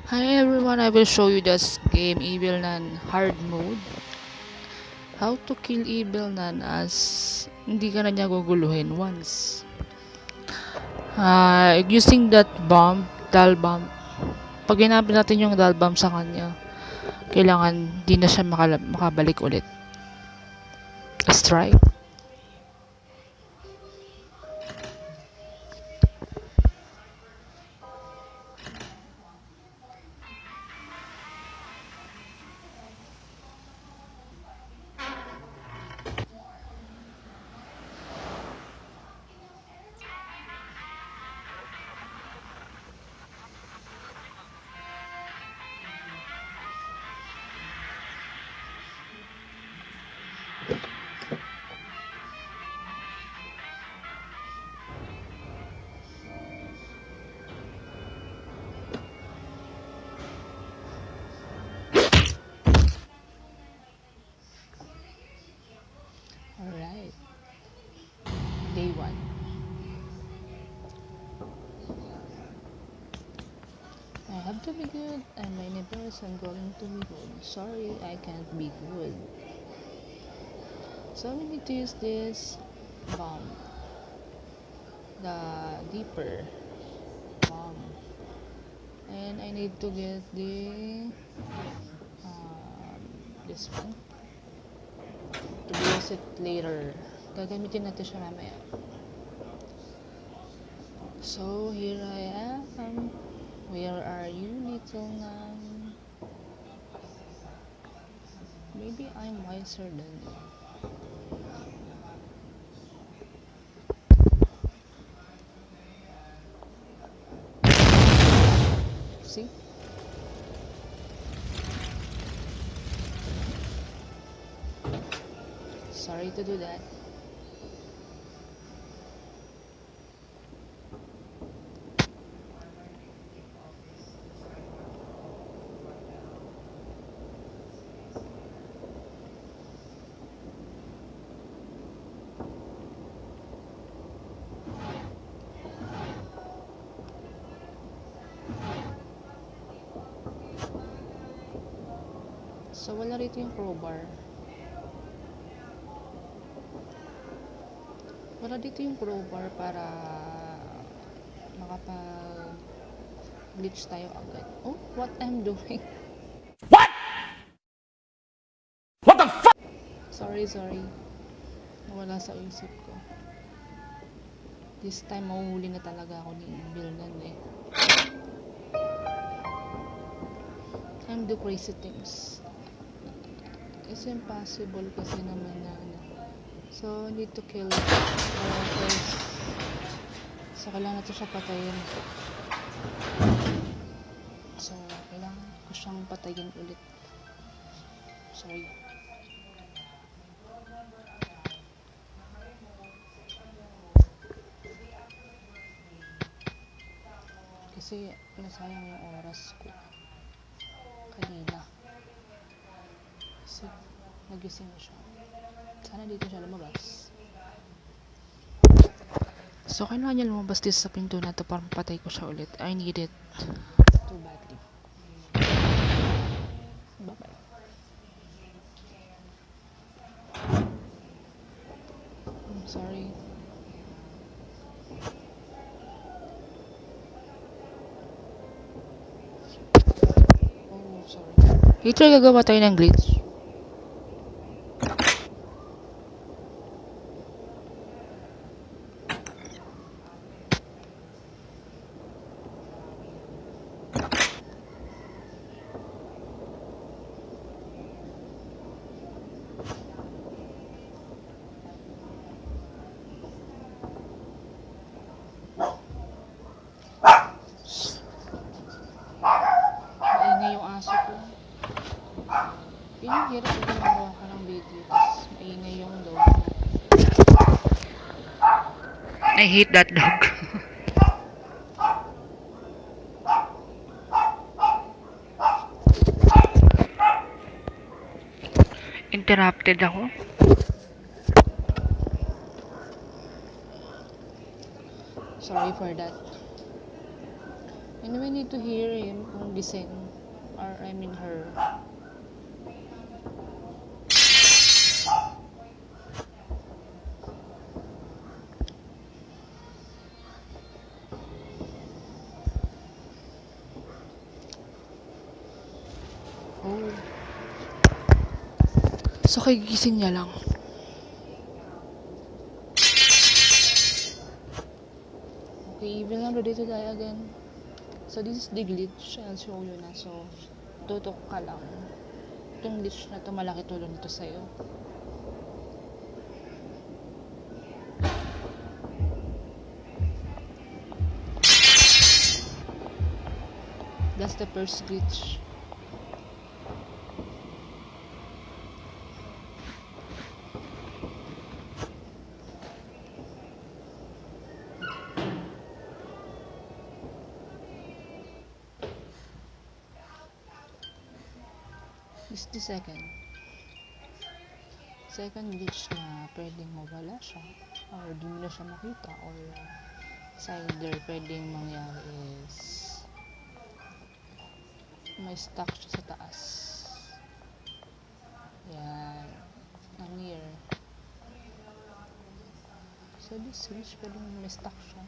Hi everyone, I will show you this game Evil Nun hard mode. How to kill Evil Nun as hindi ka na niya guguluhin once. Using that bomb, dal bomb. Pag ginamit natin yung dal bomb sa kanya, kailangan di na siya makabalik ulit. Let's try. Alright. Day 1. I have to be good and my neighbors are going to be good. Sorry, I can't be good. So we need to use this bomb. The deeper bomb. And I need to get the this one to use it later. Gagamitin natin siya mamaya. So here I am. Where are you, little nun? Maybe I'm wiser than you. See? Sorry to do that. So wala rito yung crowbar. Wala dito yung crowbar para makapag-glitch tayo agad. Oh, what I'm doing? What? What the fuck? Sorry. Nawala sa isip ko. This time, mahuhuli na talaga ako ni Evil Nun eh. I'm do crazy things. It's impossible kasi naman na So, need to kill first. So, kailangan natin siya patayin. So, kailangan ko siyang patayin ulit. Sorry. Kasi, nasayang yung oras ko. Kanina. Kasi, nagising na siya. Sana dito siya lumabas. So, kailangan niya lumabas dito sa pinto na to para mapatay ko siya ulit. I need it too badly. Bye-bye. I'm sorry. Oh, sorry. Later, gagawa tayo ng glitch. Maingay yung aso ko. Yun yung hirap na ginagawa ka ng video. Tapos maingay yung dog. I hate that dog. Interrupted ako. Sorry for that. And we need to hear him kung gising. Or I mean her. Oh. So kagigising niya lang. Okay, even I'm ready to die again. So this is the glitch. I'll show you na. So, tutok ka lang. Itong glitch na to, malaki tulong nito sa'yo. That's the first glitch. This is the second. Second glitch na pwedeng mawala siya or di mo na siya makita or sa either pwedeng mangyari is may stuck siya sa taas. Yan. Near. So this glitch pwedeng may stuck siya.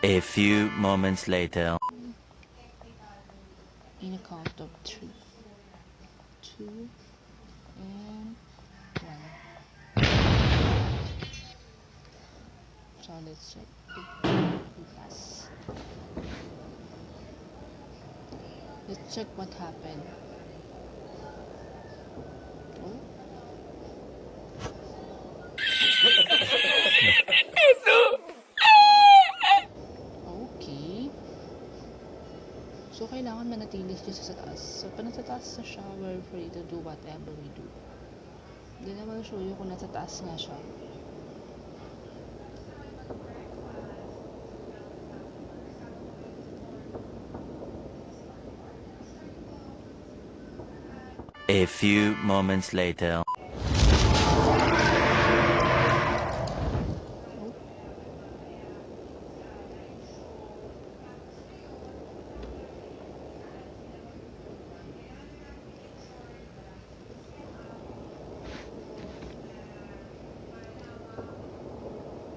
A few moments later. In a count of 3, 2, and 1. So let's check it. Yes. Let's check what happened. Oh. Okay. So, kailangan manatili siya sa taas. So, pag nasa taas na siya, we're free to do whatever we do. Then, I will show you kung nasa taas nga siya. A few moments later.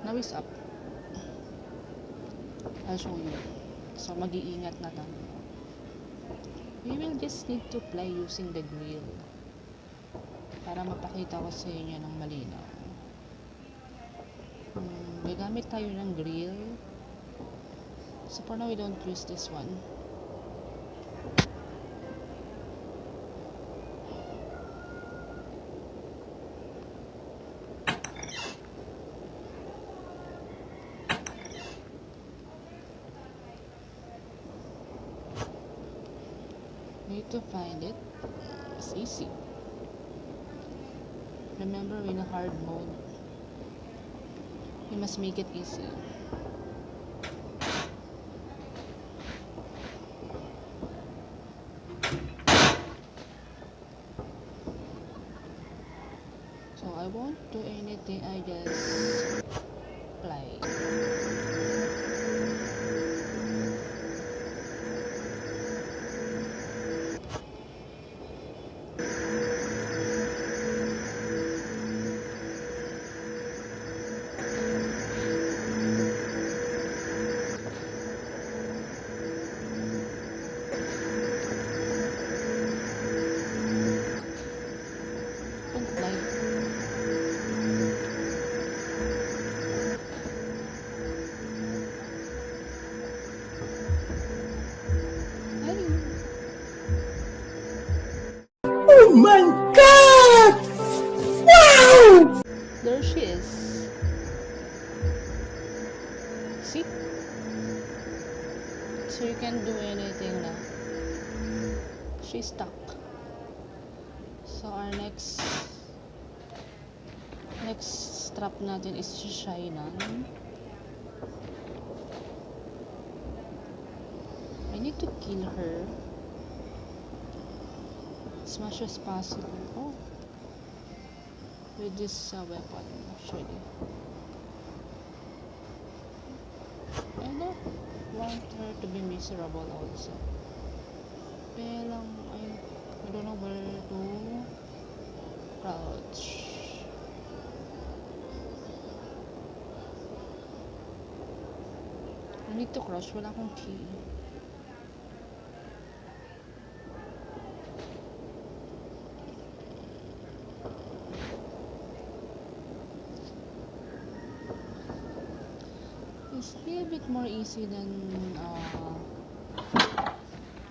Now is up. I'll show you. So, mag-iingat na tayo. We will just need to play using the grill para mapakita ko sa inyo ng malinaw. Gagamit tayo ng grill. So, for now, we don't use this one. Need to find it. It's easy. Remember, in a hard mode, you must make it easy. So I won't do anything, I just play. Oh my God! Wow! There she is. See? So you can't do anything now. She's stuck. So our next trap natin is si Shainan. I need to kill her as much as possible. Oh, with this weapon actually. want her to be miserable also. Kaya lang, I don't know where to crouch. I need to crouch, wala akong key. It's a bit more easy than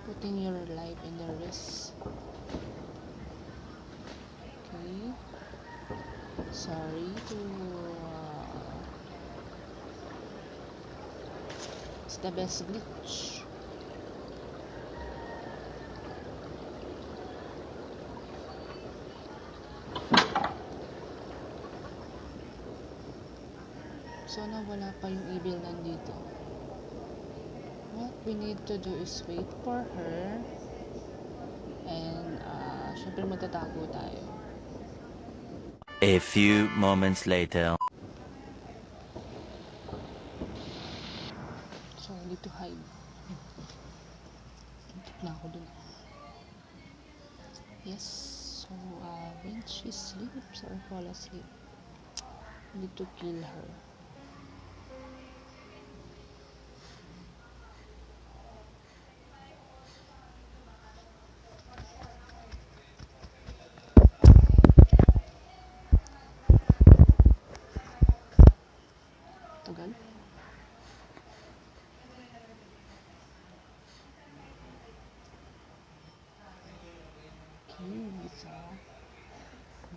putting your life in the risk. Okay. Sorry to it's the best glitch. So nawala pa yung evil nandito. What we need to do is wait for her. And syempre magtatago tayo. A few moments later. So I need to hide. Hintik na ako dun. Yes. So when she sleeps or fall asleep, I need to kill her. Tagal. Okay, so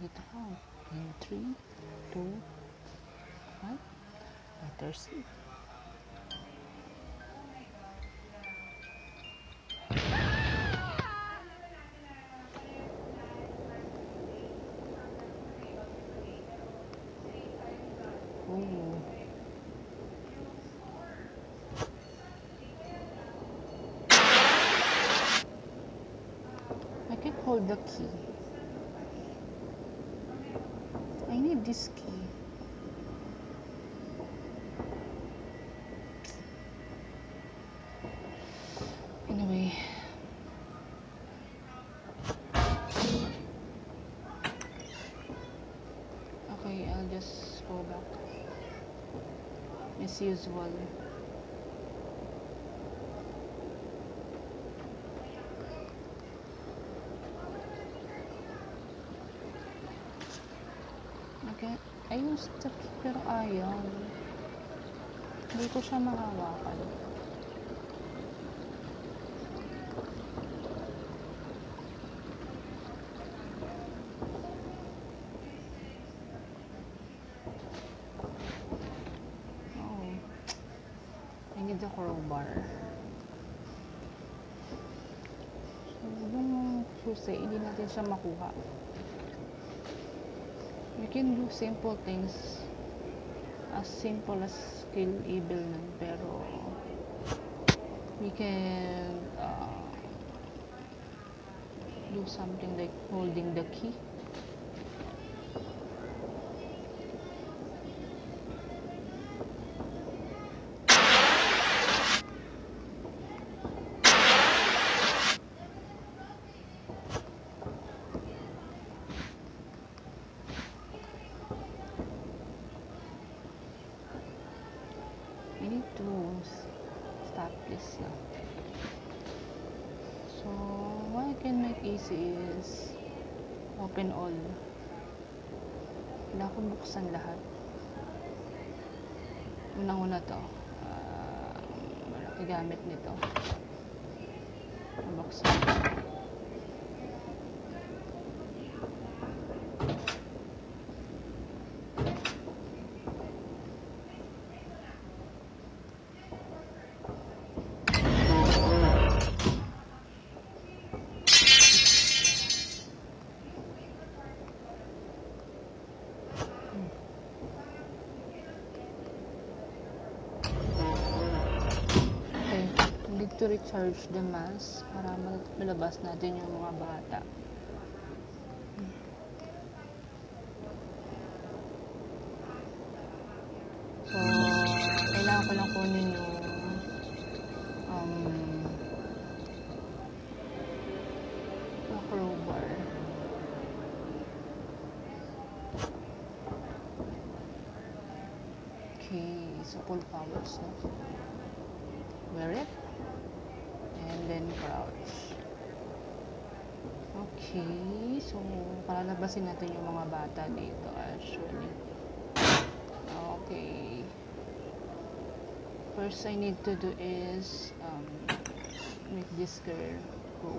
get out in 3, 2, 1. Let her sleep. Oh. I can't hold the key. I need this key. Anyway. Okay, I'll just go back. As usual. Okay, I used the key pero ayaw. Hindi ko siya mahawakan. Oh, I need the crowbar. So, yung susi, hindi natin siya makuha. We can do simple things as simple as kill evil nun, pero we can do something like holding the key. We need to stop this now. So what I can make easy is open all. Wala akong buksan lahat. Unang-una to. Malaki gamit nito. Buksan. To recharge the mask para malabas natin yung mga bata. So, kailangan ko lang kunin yung um, na crowbar. Okay, so full powers, no? Wear it. And then crouch. Okay, so palalabasin natin yung mga bata dito actually. Okay. First I need to do is make this girl go.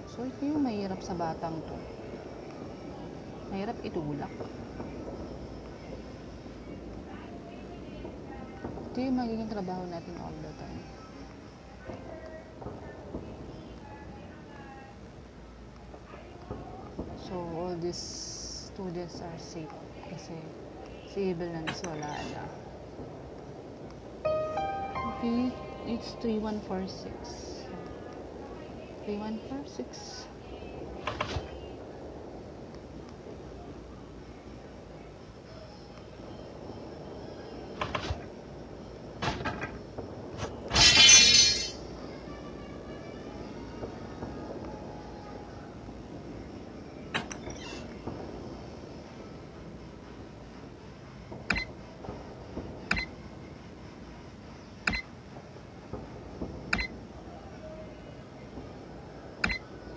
So ito yung mahirap sa batang to. Mahirap itulak. Ito yung magiging trabaho natin all the time. So all these students are safe kasi si Abel na wala na. Okay, it's 3146. 3146.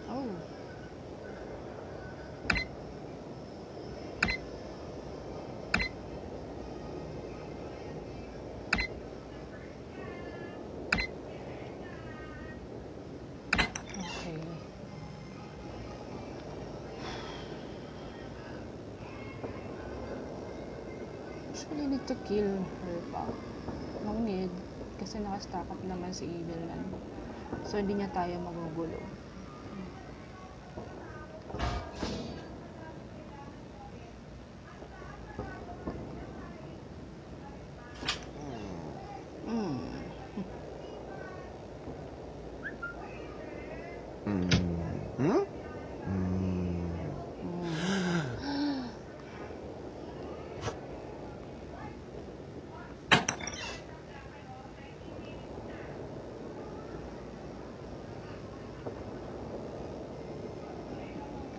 Oh. Okay. Actually, need to kill her pa. No need. Kasi naka-stack up naman si Evil man. So, hindi niya tayo magugulo.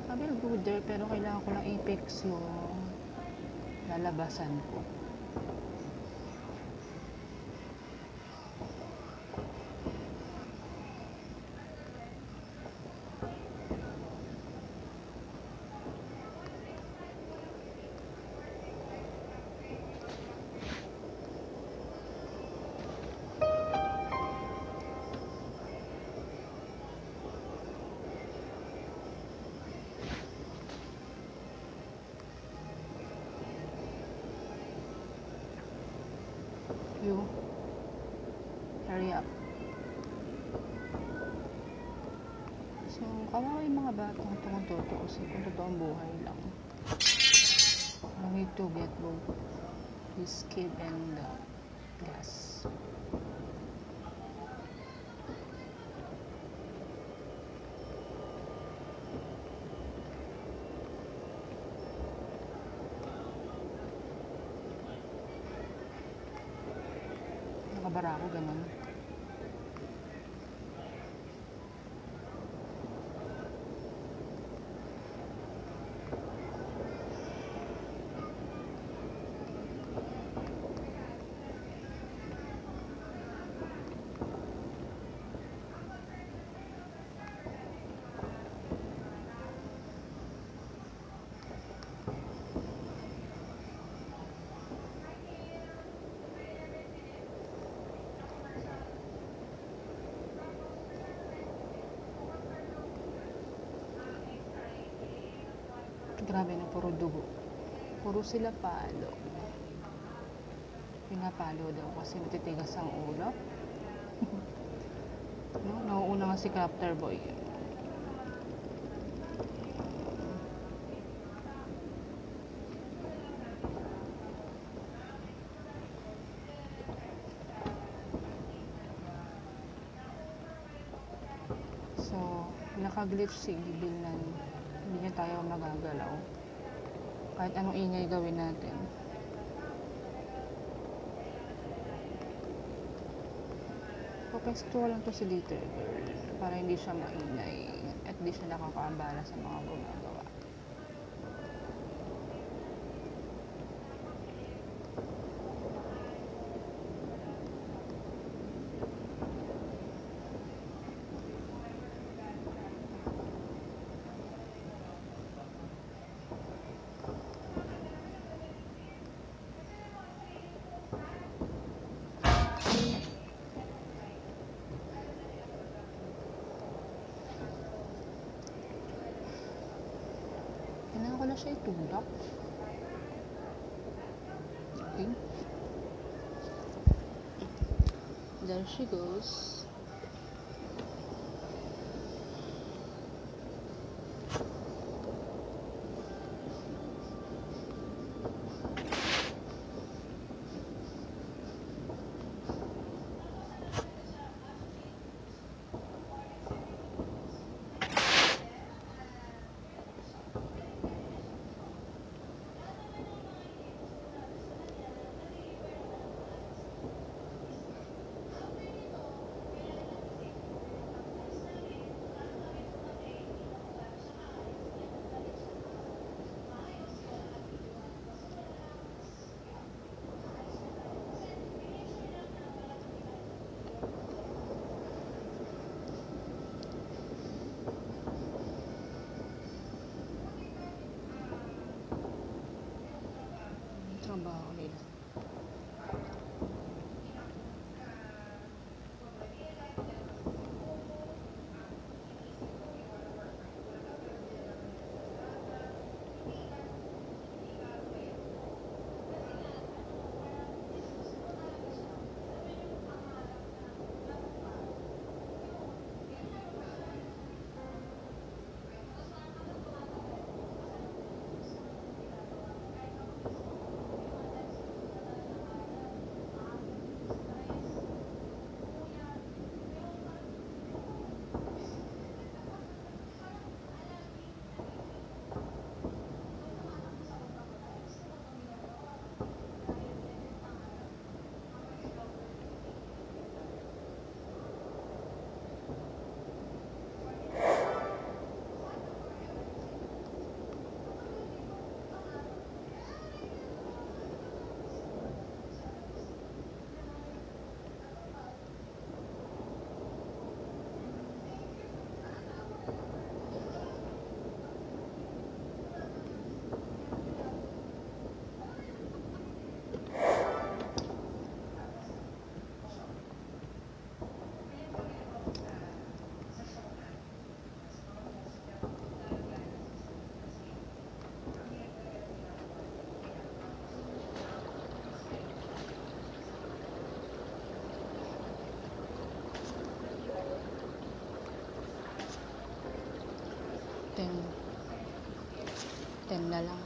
I will go there, pero kailangan ko lang i-fix yung lalabasan ko. You hurry up. So, kawawa yung mga batang tumututo kasi kung totoong buhay lang. I need to get both his kid and the gas. Nakabara ako ganun. Grabe na, puro dugo. Puro sila palo. Pinapalo daw kasi matitigas ang ulo. No? Nauuna nga si Crafter Boy. So, nakaglitch si Evil na hindi niya tayo magagalaw. Kahit anong ingay gawin natin. Papwesto ko lang to sa dito para hindi siya maingay at hindi siya nakakaabala sa mga gumagawa. Kailangan ko na siya itulak. Okay. There she goes. Trabaho nila. Ten na lang.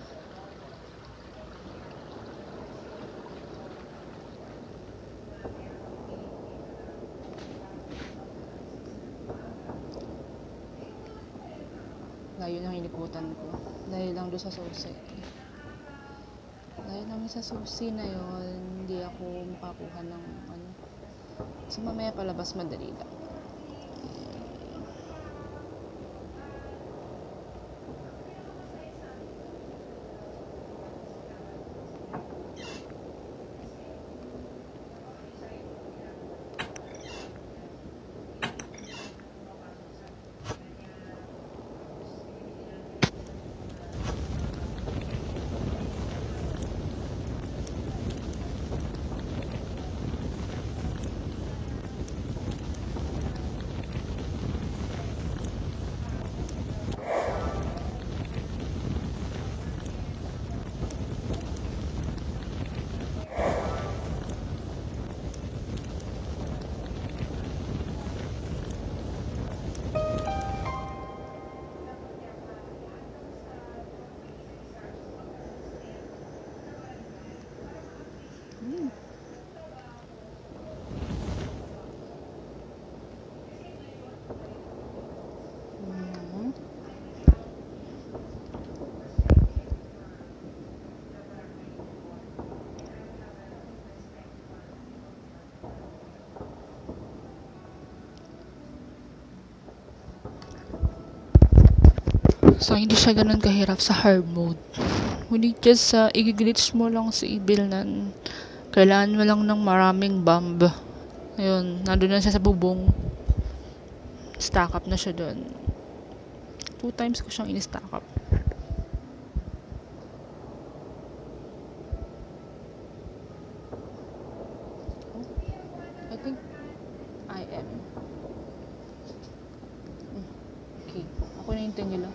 Layo ng inikutan ko. Dahil lang doon sa susi. Dahil lang sa susi na yon, hindi ako makakuha ng ano. So mamaya palabas madali lang. So, hindi siya ganun kahirap sa hard mode. Ngunit just sa i-glitch mo lang sa evil nan, kailangan mo lang ng maraming bomb. Ayun, nandun na siya sa bubong. Stack up na siya dun. 2 times ko siyang in-stack up. I think I am. Okay. Ako na yung nila.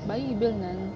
Bye, Evil Nan.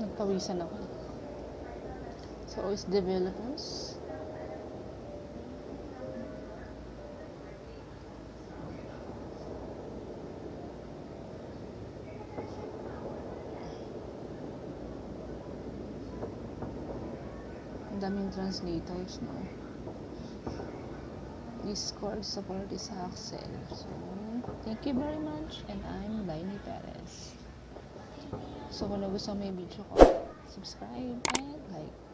Nagpawisan ako. So, OS developers. Ang daming translators, no? Discord support is Axel. So, thank you very much. And I'm Lainey Perez. So, kung nagustuhan mo yung video ko, subscribe and like.